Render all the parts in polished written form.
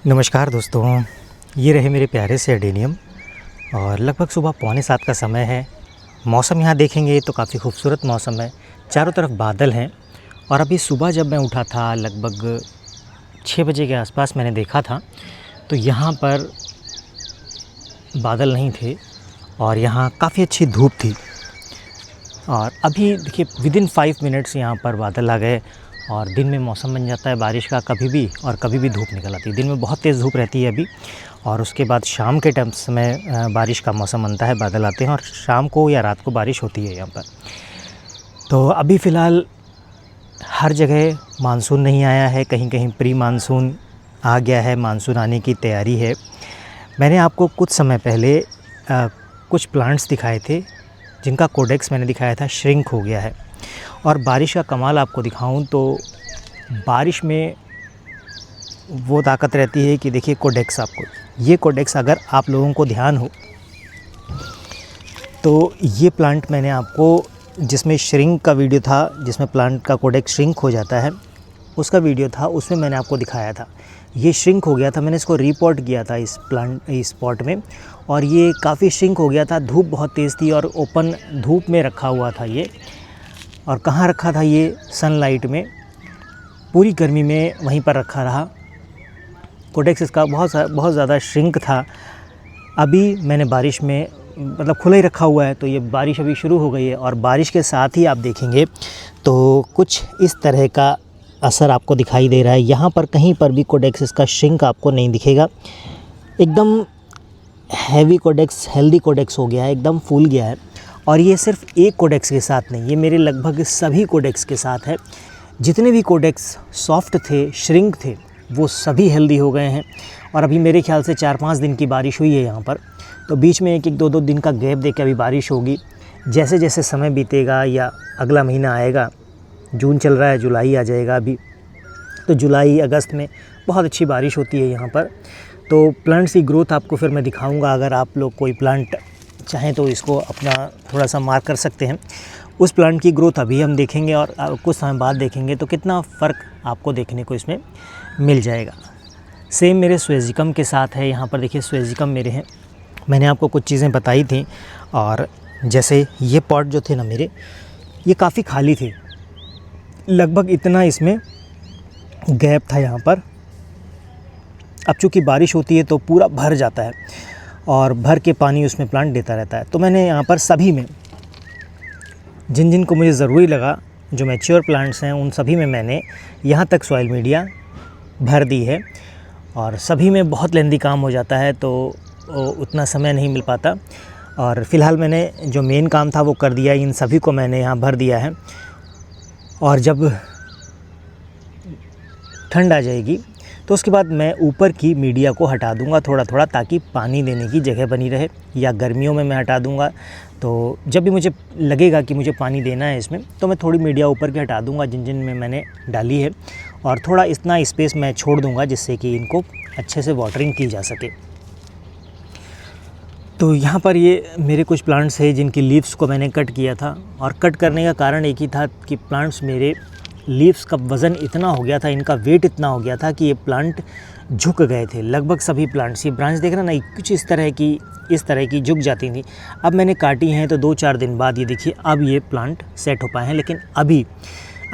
नमस्कार दोस्तों, ये रहे मेरे प्यारे से एडेनियम और लगभग सुबह 6:45 का समय है। मौसम यहाँ देखेंगे तो काफ़ी खूबसूरत मौसम है, चारों तरफ बादल हैं। और अभी सुबह जब मैं उठा था लगभग 6 बजे के आसपास मैंने देखा था तो यहाँ पर बादल नहीं थे और यहाँ काफ़ी अच्छी धूप थी। और अभी देखिए विदिन 5 मिनट्स यहाँ पर बादल आ गए और दिन में मौसम बन जाता है बारिश का कभी भी, और कभी भी धूप निकल आती है। दिन में बहुत तेज़ धूप रहती है अभी, और उसके बाद शाम के टाइम समय बारिश का मौसम बनता है, बादल आते हैं और शाम को या रात को बारिश होती है यहाँ पर। तो अभी फ़िलहाल हर जगह मानसून नहीं आया है, कहीं कहीं प्री मानसून आ गया है, मानसून आने की तैयारी है। मैंने आपको कुछ समय पहले कुछ प्लांट्स दिखाए थे जिनका कोडेक्स मैंने दिखाया था श्रिंक हो गया है। और बारिश का कमाल आपको दिखाऊं तो बारिश में वो ताकत रहती है कि देखिए कोडेक्स, आपको ये कोडेक्स अगर आप लोगों को ध्यान हो तो ये प्लांट मैंने आपको जिसमें श्रिंक का वीडियो था, जिसमें प्लांट का कोडेक्स श्रिंक हो जाता है उसका वीडियो था, उसमें मैंने आपको दिखाया था। ये श्रिंक हो गया था, मैंने इसको रिपोर्ट किया था इस पॉट में, और ये काफ़ी श्रिंक हो गया था। धूप बहुत तेज़ थी और ओपन धूप में रखा हुआ था ये। और कहाँ रखा था ये? सनलाइट में, पूरी गर्मी में वहीं पर रखा रहा। कोडेक्स इसका बहुत ज़्यादा श्रिंक था। अभी मैंने बारिश में मतलब खुला ही रखा हुआ है, तो ये बारिश अभी शुरू हो गई है और बारिश के साथ ही आप देखेंगे तो कुछ इस तरह का असर आपको दिखाई दे रहा है। यहाँ पर कहीं पर भी कोडेक्स इसका श्रिंक आपको नहीं दिखेगा। एकदम हैवी कोडेक्स, हेल्दी कोडेक्स हो गया है, एकदम फूल गया है। और ये सिर्फ एक कोडेक्स के साथ नहीं, ये मेरे लगभग सभी कोडेक्स के साथ है। जितने भी कोडेक्स सॉफ्ट थे, श्रिंक थे, वो सभी हेल्दी हो गए हैं। और अभी मेरे ख्याल से 4-5 दिन की बारिश हुई है यहाँ पर, तो बीच में 1-2 दिन का गैप दे के अभी बारिश होगी। जैसे जैसे समय बीतेगा या अगला महीना आएगा, जून चल रहा है, जुलाई आ जाएगा अभी, तो जुलाई अगस्त में बहुत अच्छी बारिश होती है यहाँ पर। तो प्लांट्स की ग्रोथ आपको फिर मैं दिखाऊँगा। अगर आप लोग कोई प्लांट चाहें तो इसको अपना थोड़ा सा मार्क कर सकते हैं। उस प्लांट की ग्रोथ अभी हम देखेंगे और कुछ समय बाद देखेंगे तो कितना फ़र्क आपको देखने को इसमें मिल जाएगा। सेम मेरे स्वेजिकम के साथ है। यहाँ पर देखिए स्वेजिकम मेरे हैं, मैंने आपको कुछ चीज़ें बताई थी। और जैसे ये पॉट जो थे ना मेरे, ये काफ़ी खाली थे, लगभग इतना इसमें गैप था यहाँ पर। अब चूँकि बारिश होती है तो पूरा भर जाता है और भर के पानी उसमें प्लांट देता रहता है। तो मैंने यहाँ पर सभी में जिन जिन को मुझे ज़रूरी लगा, जो मैच्योर प्लांट्स हैं, उन सभी में मैंने यहाँ तक सॉइल मीडिया भर दी है। और सभी में बहुत लेंदी काम हो जाता है तो उतना समय नहीं मिल पाता। और फ़िलहाल मैंने जो मेन काम था वो कर दिया, इन सभी को मैंने यहाँ भर दिया है। और जब ठंड आ जाएगी तो उसके बाद मैं ऊपर की मीडिया को हटा दूंगा थोड़ा थोड़ा, ताकि पानी देने की जगह बनी रहे। या गर्मियों में मैं हटा दूंगा, तो जब भी मुझे लगेगा कि मुझे पानी देना है इसमें, तो मैं थोड़ी मीडिया ऊपर की हटा दूंगा जिन जिन में मैंने डाली है, और थोड़ा इतना स्पेस मैं छोड़ दूंगा जिससे कि इनको अच्छे से वाटरिंग की जा सके। तो यहाँ पर ये मेरे कुछ प्लांट्स हैं जिनकी लीव्स को मैंने कट किया था, और कट करने का कारण एक ही था कि प्लांट्स मेरे लीव्स का वज़न इतना हो गया था, इनका वेट इतना हो गया था कि ये प्लांट झुक गए थे। लगभग सभी प्लांट्स, ये ब्रांच देख रहे ना, कुछ इस तरह की झुक जाती थी। अब मैंने काटी हैं तो 2-4 दिन बाद ये देखिए अब ये प्लांट सेट हो पाए हैं। लेकिन अभी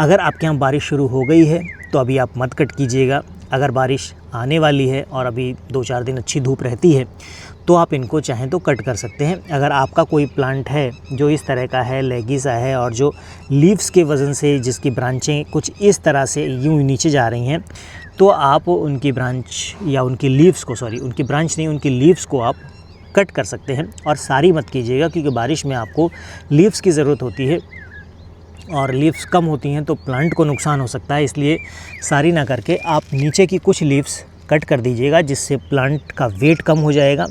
अगर आपके यहाँ बारिश शुरू हो गई है तो अभी आप मत कट कीजिएगा। अगर बारिश आने वाली है और अभी 2-4 दिन अच्छी धूप रहती है तो आप इनको चाहें तो कट कर सकते हैं। अगर आपका कोई प्लांट है जो इस तरह का है, लेगी सा है, और जो लीव्स के वज़न से जिसकी ब्रांचें कुछ इस तरह से यूँ नीचे जा रही हैं, तो आप उनकी ब्रांच या उनकी लीव्स को, उनकी ब्रांच नहीं, उनकी लीव्स को आप कट कर सकते हैं। और सारी मत कीजिएगा, क्योंकि बारिश में आपको लीव्स की ज़रूरत होती है और लीव्स कम होती हैं तो प्लांट को नुकसान हो सकता है। इसलिए सारी ना करके आप नीचे की कुछ लीव्स कट कर दीजिएगा, जिससे प्लांट का वेट कम हो जाएगा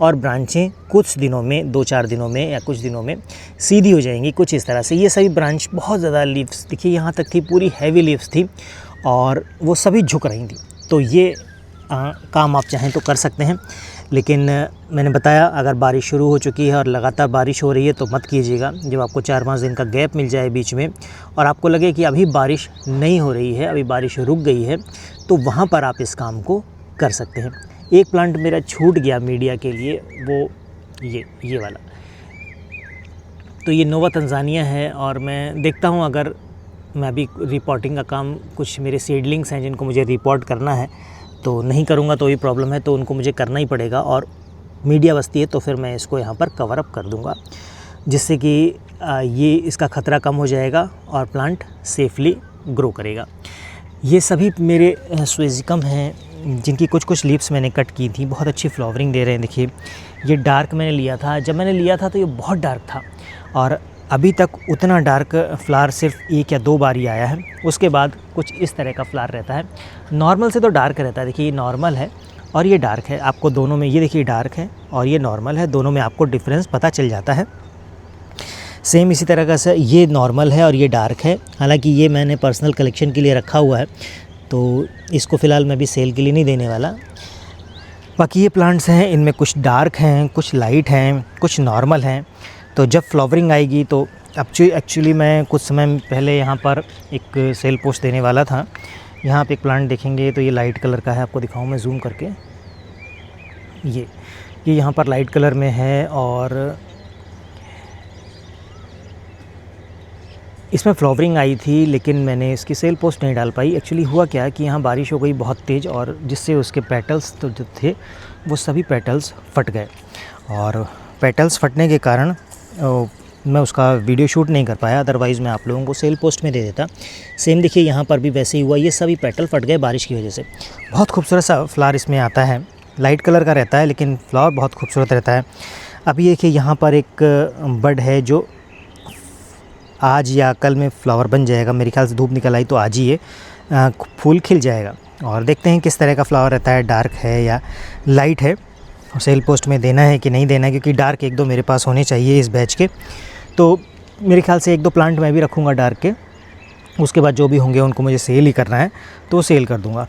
और ब्रांचें कुछ दिनों में, 2-4 दिनों में या कुछ दिनों में सीधी हो जाएंगी कुछ इस तरह से। ये सभी ब्रांच बहुत ज़्यादा लीव्स देखिए यहाँ तक थी, पूरी हैवी लीव्स थी और वो सभी झुक रही थी। तो ये काम आप चाहें तो कर सकते हैं। लेकिन मैंने बताया अगर बारिश शुरू हो चुकी है और लगातार बारिश हो रही है तो मत कीजिएगा। जब आपको 4-5 दिन का गैप मिल जाए बीच में और आपको लगे कि अभी बारिश नहीं हो रही है, अभी बारिश रुक गई है, तो वहाँ पर आप इस काम को कर सकते हैं। एक प्लांट मेरा छूट गया मीडिया के लिए, वो ये वाला। तो ये नोवा तंजानिया है और मैं देखता हूँ अगर मैं अभी रिपोर्टिंग का काम, कुछ मेरे सीडलिंग्स हैं जिनको मुझे रिपोर्ट करना है, तो नहीं करूँगा तो ये प्रॉब्लम है, तो उनको मुझे करना ही पड़ेगा। और मीडिया बस्ती है तो फिर मैं इसको यहाँ पर कवर अप कर दूँगा, जिससे कि ये इसका ख़तरा कम हो जाएगा और प्लांट सेफली ग्रो करेगा। ये सभी मेरे स्वेजिकम हैं जिनकी कुछ लीव्स मैंने कट की थी, बहुत अच्छी फ्लावरिंग दे रहे हैं। देखिए ये डार्क मैंने लिया था, जब मैंने लिया था तो ये बहुत डार्क था और अभी तक उतना डार्क फ्लावर सिर्फ 1 या 2 बार ही आया है। उसके बाद कुछ इस तरह का फ्लावर रहता है। नॉर्मल से तो डार्क रहता है, देखिए ये नॉर्मल है और ये डार्क है। आपको दोनों में, ये देखिए डार्क है और ये नॉर्मल है, दोनों में आपको डिफरेंस पता चल जाता है। सेम इसी तरह का से ये नॉर्मल है और ये डार्क है। हालांकि ये मैंने पर्सनल कलेक्शन के लिए रखा हुआ है, तो इसको फ़िलहाल मैं भी सेल के लिए नहीं देने वाला। बाकी ये प्लांट्स हैं, इनमें कुछ डार्क हैं, कुछ लाइट हैं, कुछ नॉर्मल हैं। तो जब फ्लावरिंग आएगी तो एक्चुअली मैं कुछ समय पहले यहाँ पर एक सेल पोस्ट देने वाला था। यहाँ पे एक प्लांट देखेंगे तो ये लाइट कलर का है, आपको दिखाऊँ मैं जूम करके। ये यहाँ पर लाइट कलर में है और इसमें फ्लावरिंग आई थी, लेकिन मैंने इसकी सेल पोस्ट नहीं डाल पाई। एक्चुअली हुआ क्या है कि यहाँ बारिश हो गई बहुत तेज़ और जिससे उसके पेटल्स तो जो थे वो सभी पेटल्स फट गए और पेटल्स फटने के कारण मैं उसका वीडियो शूट नहीं कर पाया, अदरवाइज़ मैं आप लोगों को सेल पोस्ट में दे देता। सेम देखिए यहाँ पर भी वैसे ही हुआ, ये सभी पेटल फट गए बारिश की वजह से। बहुत खूबसूरत सा फ्लावर इसमें आता है, लाइट कलर का रहता है लेकिन फ्लावर बहुत खूबसूरत रहता है। अभी देखिए यहाँ पर एक बड है जो आज या कल में फ्लावर बन जाएगा, मेरे ख्याल से धूप निकल आई तो आज ही ये फूल खिल जाएगा। और देखते हैं किस तरह का फ्लावर रहता है, डार्क है या लाइट है, सेल पोस्ट में देना है कि नहीं देना है, क्योंकि डार्क 1-2 मेरे पास होने चाहिए इस बैच के। तो मेरे ख्याल से 1-2 प्लांट मैं भी रखूँगा डार्क के, उसके बाद जो भी होंगे उनको मुझे सेल ही करना है तो सेल कर दूँगा।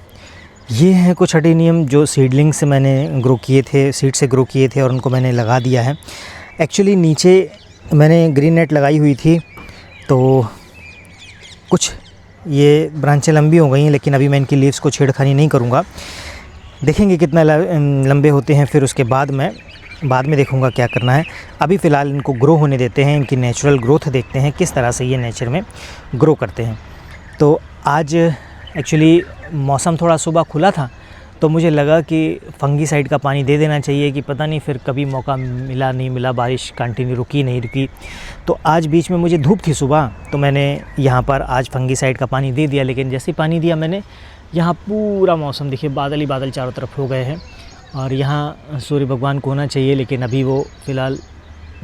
ये हैं कुछ अडेनियम जो सीडलिंग से मैंने ग्रो किए थे, सीड से ग्रो किए थे और उनको मैंने लगा दिया है। एक्चुअली नीचे मैंने ग्रीन नेट लगाई हुई थी तो कुछ ये ब्रांचें लंबी हो गई हैं, लेकिन अभी मैं इनकी लीव्स को छेड़खानी नहीं करूँगा। देखेंगे कितना लंबे होते हैं, फिर उसके बाद में देखूँगा क्या करना है। अभी फ़िलहाल इनको ग्रो होने देते हैं, इनकी नेचुरल ग्रोथ देखते हैं किस तरह से ये नेचर में ग्रो करते हैं। तो आज एक्चुअली मौसम थोड़ा सुबह खुला था तो मुझे लगा कि फंगीसाइड का पानी दे देना चाहिए, कि पता नहीं फिर कभी मौका मिला नहीं मिला, बारिश कंटिन्यू रुकी नहीं रुकी। तो आज बीच में मुझे धूप थी सुबह, तो मैंने यहाँ पर आज फंगीसाइड का पानी दे दिया। लेकिन जैसे ही पानी दिया मैंने, यहाँ पूरा मौसम देखिए बादल ही बादल चारों तरफ हो गए हैं और यहाँ सूर्य भगवान को होना चाहिए, लेकिन अभी वो फ़िलहाल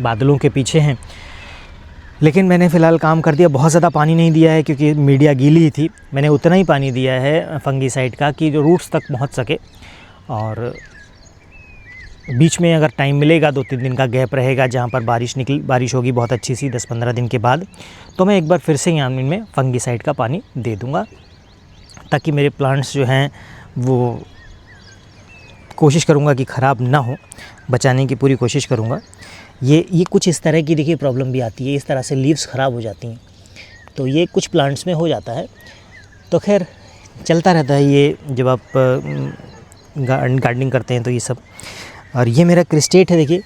बादलों के पीछे हैं। लेकिन मैंने फ़िलहाल काम कर दिया, बहुत ज़्यादा पानी नहीं दिया है क्योंकि मीडिया गीली ही थी। मैंने उतना ही पानी दिया है फंगीसाइड का कि जो रूट्स तक पहुंच सके, और बीच में अगर टाइम मिलेगा 2-3 दिन का गैप रहेगा जहां पर बारिश होगी बहुत अच्छी सी 10-15 दिन के बाद, तो मैं एक बार फिर से यहाँ में फंगीसाइड का पानी दे दूँगा, ताकि मेरे प्लांट्स जो हैं वो कोशिश करूँगा कि ख़राब ना हो, बचाने की पूरी कोशिश करूँगा। ये कुछ इस तरह की देखिए प्रॉब्लम भी आती है, इस तरह से लीव्स ख़राब हो जाती हैं, तो ये कुछ प्लांट्स में हो जाता है। तो खैर चलता रहता है ये जब आप गार्डनिंग करते हैं तो ये सब। और ये मेरा क्रिस्टेट है, देखिए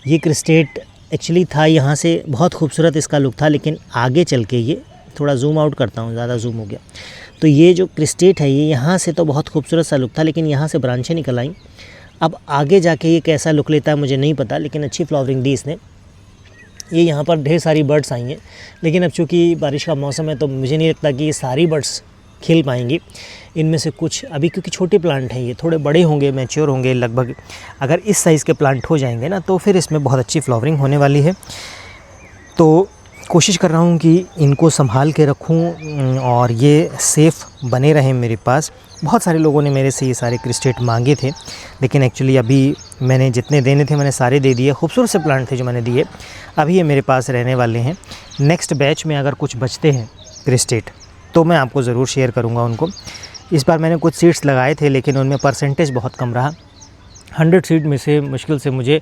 ये क्रिस्टेट एक्चुअली था यहाँ से, बहुत खूबसूरत इसका लुक था, लेकिन आगे चल के ये थोड़ा जूम आउट करता हूँ, ज़्यादा जूम हो गया। तो ये जो क्रिस्टेट है ये यहाँ से तो बहुत खूबसूरत सा लुक था, लेकिन यहाँ से ब्रांचें निकल आईं। अब आगे जाके ये कैसा लुक लेता है मुझे नहीं पता, लेकिन अच्छी फ्लावरिंग दी इसने। ये यहाँ पर ढेर सारी बर्ड्स आई हैं, लेकिन अब चूँकि बारिश का मौसम है तो मुझे नहीं लगता कि ये सारी बर्ड्स खिल पाएंगी। इनमें से कुछ अभी, क्योंकि छोटे प्लांट हैं, ये थोड़े बड़े होंगे, मैच्योर होंगे, लगभग अगर इस साइज़ के प्लांट हो जाएंगे ना तो फिर इसमें बहुत अच्छी फ्लावरिंग होने वाली है। तो कोशिश कर रहा हूँ कि इनको संभाल के रखूँ और ये सेफ़ बने रहें मेरे पास। बहुत सारे लोगों ने मेरे से ये सारे क्रिस्टेट मांगे थे, लेकिन एक्चुअली अभी मैंने जितने देने थे मैंने सारे दे दिए। खूबसूरत से प्लांट थे जो मैंने दिए, अभी ये मेरे पास रहने वाले हैं। नेक्स्ट बैच में अगर कुछ बचते हैं क्रिस्टेट तो मैं आपको ज़रूर शेयर करूँगा उनको। इस बार मैंने कुछ सीड्स लगाए थे, लेकिन उनमें परसेंटेज बहुत कम रहा। 100 सीड में से मुश्किल से मुझे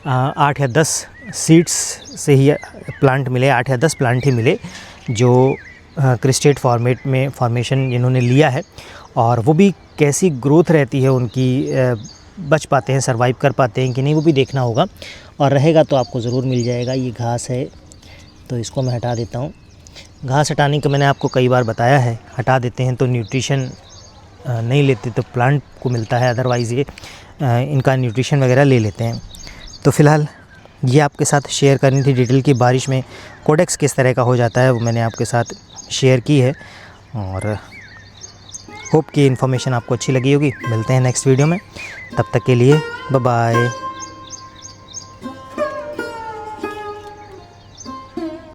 8 या 10 सीड्स से ही प्लांट मिले, 8 या 10 प्लांट ही मिले जो क्रिस्टेट फॉर्मेशन इन्होंने लिया है। और वो भी कैसी ग्रोथ रहती है उनकी, बच पाते हैं, सर्वाइव कर पाते हैं कि नहीं, वो भी देखना होगा। और रहेगा तो आपको ज़रूर मिल जाएगा। ये घास है तो इसको मैं हटा देता हूँ। घास हटाने का मैंने आपको कई बार बताया है, हटा देते हैं तो न्यूट्रिशन नहीं लेते तो प्लांट को मिलता है, अदरवाइज़ ये इनका न्यूट्रिशन वगैरह ले लेते हैं। तो फ़िलहाल ये आपके साथ शेयर करनी थी डिटेल की। बारिश में कोडेक्स किस तरह का हो जाता है वो मैंने आपके साथ शेयर की है, और होप कि इन्फॉर्मेशन आपको अच्छी लगी होगी। मिलते हैं नेक्स्ट वीडियो में, तब तक के लिए बाय बाय।